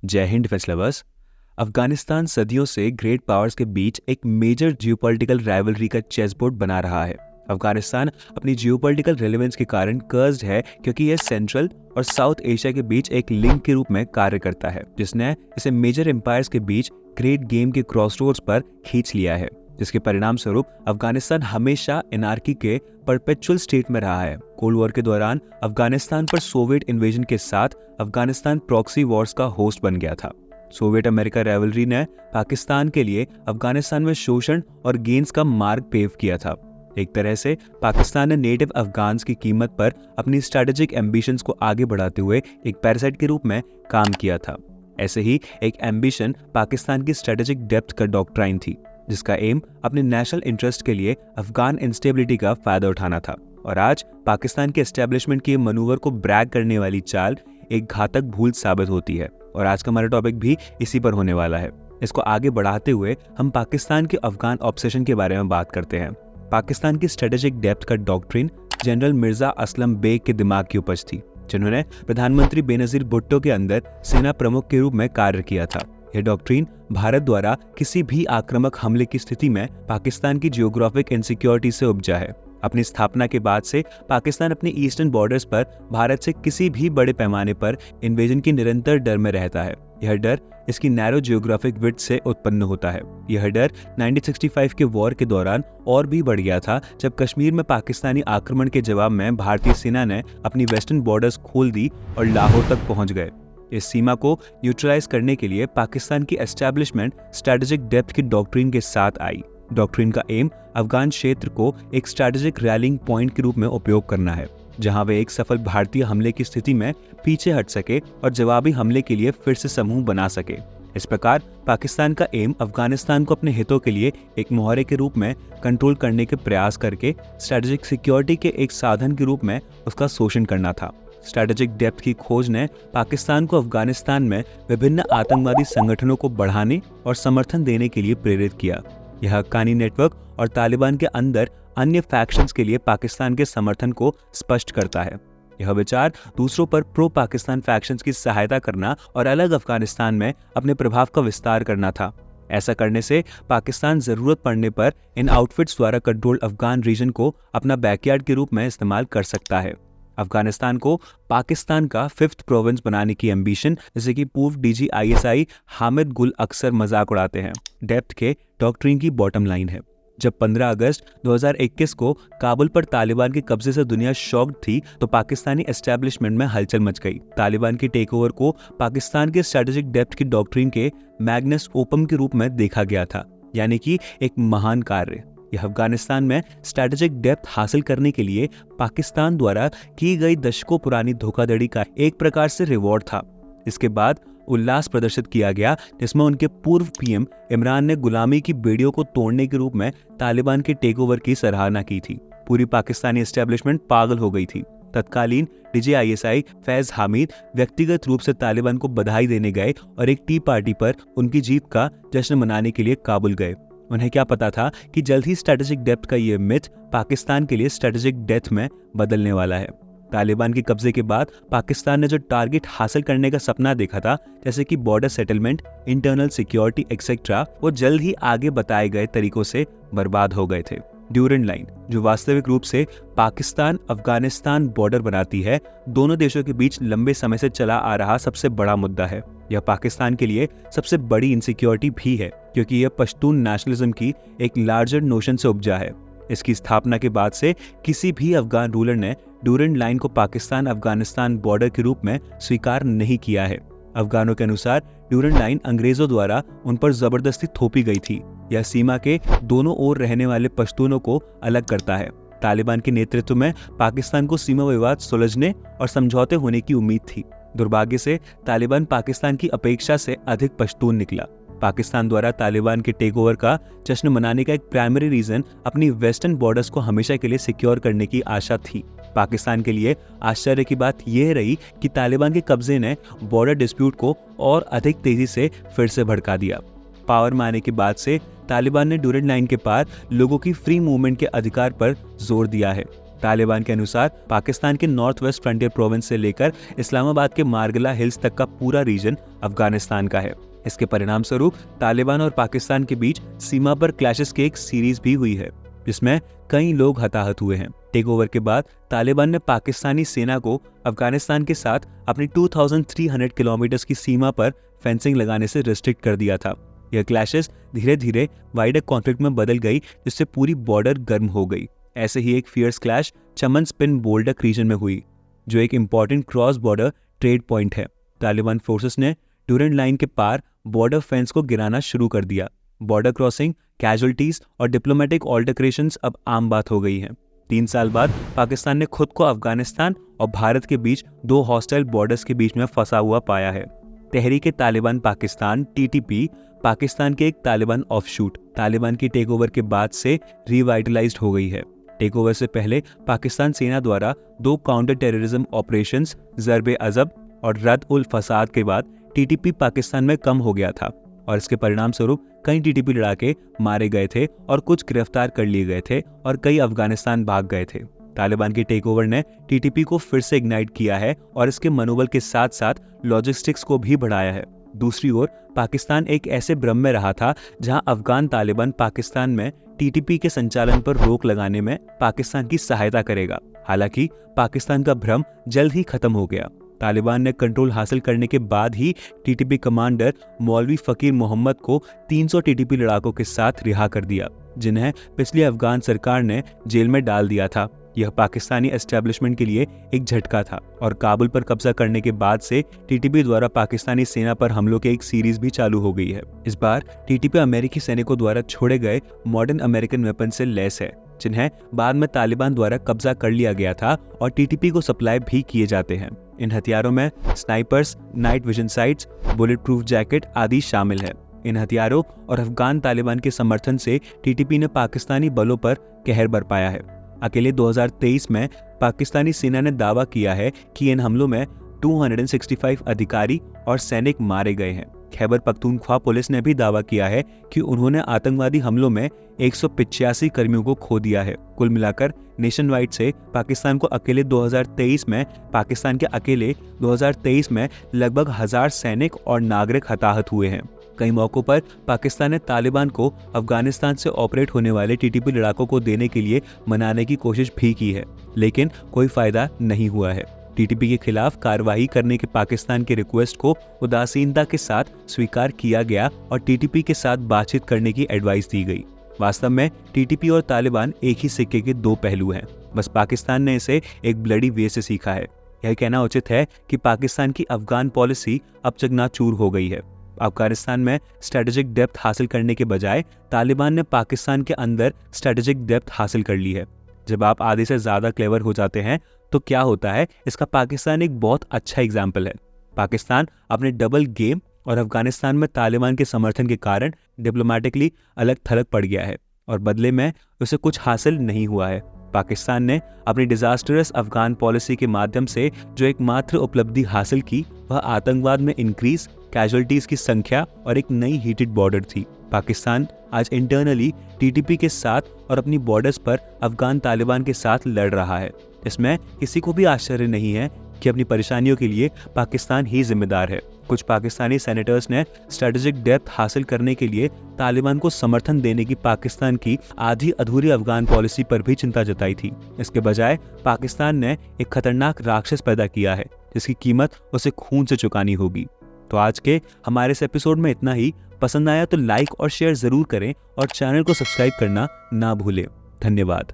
जय Hind fest lovers. Afghanistan सदियों से ग्रेट पावर्स के बीच एक मेजर जियोपॉलिटिकल राइवलरी का चेस बोर्ड बना रहा है। अफगानिस्तान अपनी जियोपॉलिटिकल रेलेवेंस के कारण कर्स्ड है क्योंकि यह सेंट्रल और साउथ एशिया के बीच एक लिंक के रूप में कार्य करता है, जिसने इसे मेजर एम्पायर्स के बीच ग्रेट गेम के क्रॉसरोड्स पर खींच लिया है, जिसके परिणाम स्वरूप अफगानिस्तान हमेशा एनार्की के परपेचुअल स्टेट में रहा है। कोल्ड वॉर के दौरान अफगानिस्तान पर सोवियत इन्वेजन के साथ अफगानिस्तान प्रॉक्सी वॉर्स का होस्ट बन गया था। सोवियत अमेरिका राइवलरी ने पाकिस्तान के लिए अफगानिस्तान में शोषण और गेंस का मार्ग पेव किया था। एक तरह से पाकिस्तान ने नेटिव अफगान्स की कीमत पर अपनी स्ट्रैटेजिक एम्बिशंस को आगे बढ़ाते हुए एक पैरासाइट के रूप में काम किया था। ऐसे ही एक एम्बिशन पाकिस्तान की स्ट्रैटेजिक डेप्थ का डॉक्ट्राइन थी, जिसका एम अपने नेशनल इंटरेस्ट के लिए अफगान इंस्टेबिलिटी का फायदा उठाना था। और आज पाकिस्तान के एस्टेब्लिशमेंट के मनूवर को ब्रैग करने वाली चाल एक घातक भूल साबित होती है। और आज का हमारा टॉपिक भी इसी पर होने वाला है। इसको आगे बढ़ाते हुए हम पाकिस्तान के अफगान ऑब्सेशन के बारे में बात करते हैं। पाकिस्तान की स्ट्रेटेजिक डेप्थ का डॉक्ट्रिन जनरल मिर्जा असलम बेग के दिमाग की उपज थी, जिन्होंने प्रधानमंत्री बेनजीर भुट्टो के अंदर सेना प्रमुख के रूप में कार्य किया था। यह डॉक्ट्रिन भारत द्वारा किसी भी आक्रामक हमले की स्थिति में पाकिस्तान की जियोग्राफिक इनसिक्योरिटी से उपजा है। अपनी स्थापना के बाद से पाकिस्तान अपने ईस्टर्न बॉर्डर्स पर भारत से किसी भी बड़े पैमाने पर इन्वेजन की निरंतर डर में रहता है। यह डर इसकी नैरो जियोग्राफिक विड्थ से उत्पन्न होता है। यह डर 1965 के वॉर के दौरान और भी बढ़ गया था, जब कश्मीर में पाकिस्तानी आक्रमण के जवाब में भारतीय सेना ने अपनी वेस्टर्न बॉर्डर्स खोल दी और लाहौर तक पहुंच गए। इस सीमा को न्यूट्रलाइज करने के लिए पाकिस्तान की एस्टैब्लिशमेंट स्ट्रैटेजिक डेप्थ की डॉक्ट्रिन के साथ आई। डॉक्ट्रिन का एम अफगान क्षेत्र को एक स्ट्रैटेजिक रैलिंग पॉइंट के रूप में उपयोग करना है, जहां वे एक सफल भारतीय हमले की स्थिति में पीछे हट सके और जवाबी हमले के लिए फिर से समूह बना सके। इस प्रकार पाकिस्तान का एम अफगानिस्तान को अपने हितों के लिए एक मुहावरे के रूप में कंट्रोल करने के प्रयास करके स्ट्रैटेजिक सिक्योरिटी के एक साधन के रूप में उसका शोषण करना था। स्ट्रैटेजिक डेप्थ की खोज ने पाकिस्तान को अफगानिस्तान में विभिन्न आतंकवादी संगठनों को बढ़ाने और समर्थन देने के लिए प्रेरित किया। यह हक्कानी नेटवर्क और तालिबान के अंदर अन्य फैक्शंस के लिए पाकिस्तान के समर्थन को स्पष्ट करता है। यह विचार दूसरों पर प्रो पाकिस्तान फैक्शंस की सहायता करना और अलग अफगानिस्तान में अपने प्रभाव का विस्तार करना था। ऐसा करने से पाकिस्तान जरूरत पड़ने पर इन आउटफिट्स द्वारा कंट्रोल्ड अफगान रीजन को अपना बैकयार्ड के रूप में इस्तेमाल कर सकता है। अफगानिस्तान को पाकिस्तान का 5th प्रोविंस बनाने की एम्बिशन, जैसे कि पूर्व डीजी ISI हामिद गुल अक्सर मजाक उड़ाते हैं, डेप्थ के डॉक्ट्रिन की बॉटम लाइन है। जब 15 अगस्त 2021 को काबुल पर तालिबान के कब्जे से दुनिया शॉक्ड थी, तो पाकिस्तानी एस्टैब्लिशमेंट में हलचल मच गई। तालिबान के टेकओवर को पाकिस्तान के स्ट्रैटेजिक डेप्थ की डॉक्ट्रिन के मैग्नस ओपम के रूप में देखा गया था, यानी कि एक महान कार्य। यह अफगानिस्तान में स्ट्रैटेजिक डेप्थ हासिल करने के लिए पाकिस्तान द्वारा की गई दशकों पुरानी धोखाधड़ी का एक प्रकार से रिवॉर्ड था। इसके बाद उल्लास प्रदर्शित किया गया, जिसमें उनके पूर्व PM इमरान ने गुलामी की बेड़ियों को तोड़ने के रूप में तालिबान के टेकओवर की सराहना की थी। पूरी पाकिस्तानी एस्टैब्लिशमेंट पागल हो गई थी। तत्कालीन डीजी ISI फैज हामिद व्यक्तिगत रूप से तालिबान को बधाई देने गए और एक टी पार्टी पर उनकी जीत का जश्न मनाने के लिए काबुल गए। उन्हें क्या पता था कि जल्द ही स्ट्रैटेजिक डेप्थ का ये मिथ पाकिस्तान के लिए स्ट्रैटेजिक डेथ में बदलने वाला है। तालिबान के कब्जे के बाद पाकिस्तान ने जो टारगेट हासिल करने का सपना देखा था, जैसे कि border settlement, internal security etcetera, वो जल्द ही आगे बताए गए तरीकों से बर्बाद हो गए थे। ड्यूरेंट लाइन, जो वास्तविक रूप से पाकिस्तान अफगानिस्तान बॉर्डर बनाती है, दोनों देशों के बीच लंबे समय से चला आ रहा सबसे बड़ा मुद्दा है। यह पाकिस्तान के लिए सबसे बड़ी इनसिक्योरिटी भी है, क्योंकि यह पश्तून नेशनलिज्म की एक लार्जर नोशन से उपजा है। इसकी स्थापना के बाद से किसी भी अफगान रूलर ने ड्यूरेंट लाइन को पाकिस्तान अफगानिस्तान बॉर्डर के रूप में स्वीकार नहीं किया है। अफगानों के अनुसार ड्यूरेंट लाइन अंग्रेजों द्वारा उन पर जबरदस्ती थोपी गई थी। यह सीमा के दोनों ओर रहने वाले पश्तूनों को अलग करता है। तालिबान के नेतृत्व में पाकिस्तान को सीमा विवाद सुलझने और समझौते होने की उम्मीद थी। दुर्भाग्य से तालिबान पाकिस्तान की अपेक्षा से अधिक पश्तून निकला। पाकिस्तान द्वारा तालिबान के टेकओवर का जश्न मनाने का एक प्राइमरी रीजन अपनी वेस्टर्न बॉर्डर्स को हमेशा के लिए सिक्योर करने की आशा थी। पाकिस्तान के लिए आश्चर्य की बात यह रही कि तालिबान के कब्जे ने बॉर्डर डिस्प्यूट को और अधिक तेजी से फिर से भड़का दिया। पावर में आने के बाद से तालिबान ने ड्यूरेंट लाइन के पार लोगों की फ्री मूवमेंट के अधिकार पर जोर दिया है। तालिबान के अनुसार पाकिस्तान के नॉर्थ वेस्ट फ्रंटियर प्रोविंस से लेकर इस्लामाबाद के मार्गला हिल्स तक का पूरा रीजन अफगानिस्तान का है। इसके परिणाम स्वरूप तालिबान और पाकिस्तान के बीच सीमा पर क्लैशेस की एक सीरीज भी हुई है, जिसमें कई लोग हताहत हुए हैं। टेक ओवर के बाद तालिबान ने पाकिस्तानी सेना को अफगानिस्तान के साथ अपनी 2300 किलोमीटर की सीमा पर फेंसिंग लगाने से रिस्ट्रिक्ट कर दिया था। यह क्लैशेस धीरे धीरे वाइडर कॉन्फ्लिक्ट में बदल गई, जिससे पूरी बॉर्डर गर्म हो गई। ऐसे ही एक फियर्स क्लैश चमन स्पिन बोल्डक रीजन में हुई, जो एक important cross border trade point है। तालिबान फोर्सेस ने डूरेंट लाइन के पार बॉर्डर फेंस को गिराना शुरू कर दिया। बॉर्डर क्रॉसिंग, कैजुअल्टीज और डिप्लोमेटिक ऑल्टरकेशंस अब आम बात हो गई हैं। 3 साल बाद पाकिस्तान ने खुद को अफगानिस्तान और भारत के बीच 2 हॉस्टाइल बॉर्डर्स के बीच में फंसा हुआ पाया है। तहरीक तालिबान पाकिस्तान (TTP) पाकिस्तान के एक तालिबान ऑफशूट तालिबान की टेक ओवर के बाद से रिवाइटलाइज्ड हो गई है। टेक ओवर से पहले पाकिस्तान सेना द्वारा 2 काउंटर टेररिज्म ऑपरेशंस ज़र्ब-ए-अज़ब और रद-उल-फसाद के बाद TTP पाकिस्तान में कम हो गया था और इसके परिणाम स्वरूप कई TTP लड़ाके मारे गए थे और कुछ गिरफ्तार कर लिए गए थे और कई अफगानिस्तान भाग गए थे। तालिबान की टेक ओवर ने TTP को फिर से इग्नाइट किया है और इसके मनोबल के साथ साथ लॉजिस्टिक्स को भी बढ़ाया है। दूसरी ओर पाकिस्तान एक ऐसे भ्रम में रहा था जहां अफगान तालिबान पाकिस्तान में TTP के संचालन पर रोक लगाने में पाकिस्तान की सहायता करेगा। हालांकि पाकिस्तान का भ्रम जल्द ही खत्म हो गया। तालिबान ने कंट्रोल हासिल करने के बाद ही TTP कमांडर मौलवी फकीर मोहम्मद को 300 TTP लड़ाकों के साथ रिहा कर दिया, जिन्हें पिछली अफगान सरकार ने जेल में डाल दिया था। यह पाकिस्तानी एस्टेब्लिशमेंट के लिए एक झटका था और काबुल पर कब्जा करने के बाद से TTP द्वारा पाकिस्तानी सेना पर हमलों की एक सीरीज भी चालू हो गई है। इस बार TTP अमेरिकी सैनिकों द्वारा छोड़े गए मॉडर्न अमेरिकन वेपन से लैस है, जिन्हें बाद में तालिबान द्वारा कब्जा कर लिया गया था और TTP को सप्लाई भी किए जाते हैं। इन हथियारों में snipers, night vision sites, bullet proof jacket आदि शामिल है। इन हथियारों और अफगान तालिबान के समर्थन से TTP ने पाकिस्तानी बलों पर कहर बरपाया है। अकेले 2023 में पाकिस्तानी सेना ने दावा किया है कि इन हमलों में 265 अधिकारी और सैनिक मारे गए हैं। खैबर पख्तूनख्वा पुलिस ने भी दावा किया है कि उन्होंने आतंकवादी हमलों में 185 कर्मियों को खो दिया है। कुल मिलाकर नेशन वाइड से पाकिस्तान को अकेले 2023 में लगभग 1000 सैनिक और नागरिक हताहत हुए हैं। कई मौकों पर पाकिस्तान ने तालिबान को अफगानिस्तान से ऑपरेट होने वाले TTP लड़ाकों को देने के लिए मनाने की कोशिश भी की है, लेकिन कोई फायदा नहीं हुआ है। TTP के खिलाफ कार्रवाई करने के पाकिस्तान के रिक्वेस्ट को उदासीनता के साथ स्वीकार किया गया और TTP के साथ बातचीत करने की एडवाइस दी गई। वास्तव में TTP और तालिबान एक ही सिक्के के 2 पहलू हैं। बस पाकिस्तान ने इसे एक ब्लडी वे से सीखा है। यह कहना उचित है कि पाकिस्तान की अफगान पॉलिसी अब चकनाचूर हो गई है। अफगानिस्तान में स्ट्रेटेजिक डेप्थ हासिल करने के बजाय तालिबान ने पाकिस्तान के अंदर स्ट्रेटेजिक डेप्थ हासिल कर ली है। जब आप आधे से ज्यादा क्लेवर हो जाते हैं तो क्या होता है, इसका पाकिस्तान एक बहुत अच्छा एग्जाम्पल है। पाकिस्तान अपने डबल गेम और अफगानिस्तान में तालिबान के समर्थन के कारण डिप्लोमेटिकली अलग थलग पड़ गया है और बदले में उसे कुछ हासिल नहीं हुआ है। पाकिस्तान ने अपनी डिजास्टरस अफगान पॉलिसी के माध्यम से जो एकमात्र उपलब्धि हासिल की वह आतंकवाद में इंक्रीज, कैजुअल्टीज की संख्या और एक नई हीटेड बॉर्डर थी। पाकिस्तान आज इंटरनली TTP के साथ और अपनी बॉर्डर्स पर अफगान तालिबान के साथ लड़ रहा है। इसमें किसी को भी आश्चर्य नहीं है कि अपनी परेशानियों के लिए पाकिस्तान ही जिम्मेदार है। कुछ पाकिस्तानी सेनेटर्स ने स्ट्रेटेजिक डेप्थ हासिल करने के लिए तालिबान को समर्थन देने की पाकिस्तान की आधी अधूरी अफगान पॉलिसी पर भी चिंता जताई थी। इसके बजाय पाकिस्तान ने एक खतरनाक राक्षस पैदा किया है जिसकी कीमत उसे खून से चुकानी होगी। तो आज के हमारे इस एपिसोड में इतना ही। पसंद आया तो लाइक और शेयर जरूर करें और चैनल को सब्सक्राइब करना ना भूलें। धन्यवाद।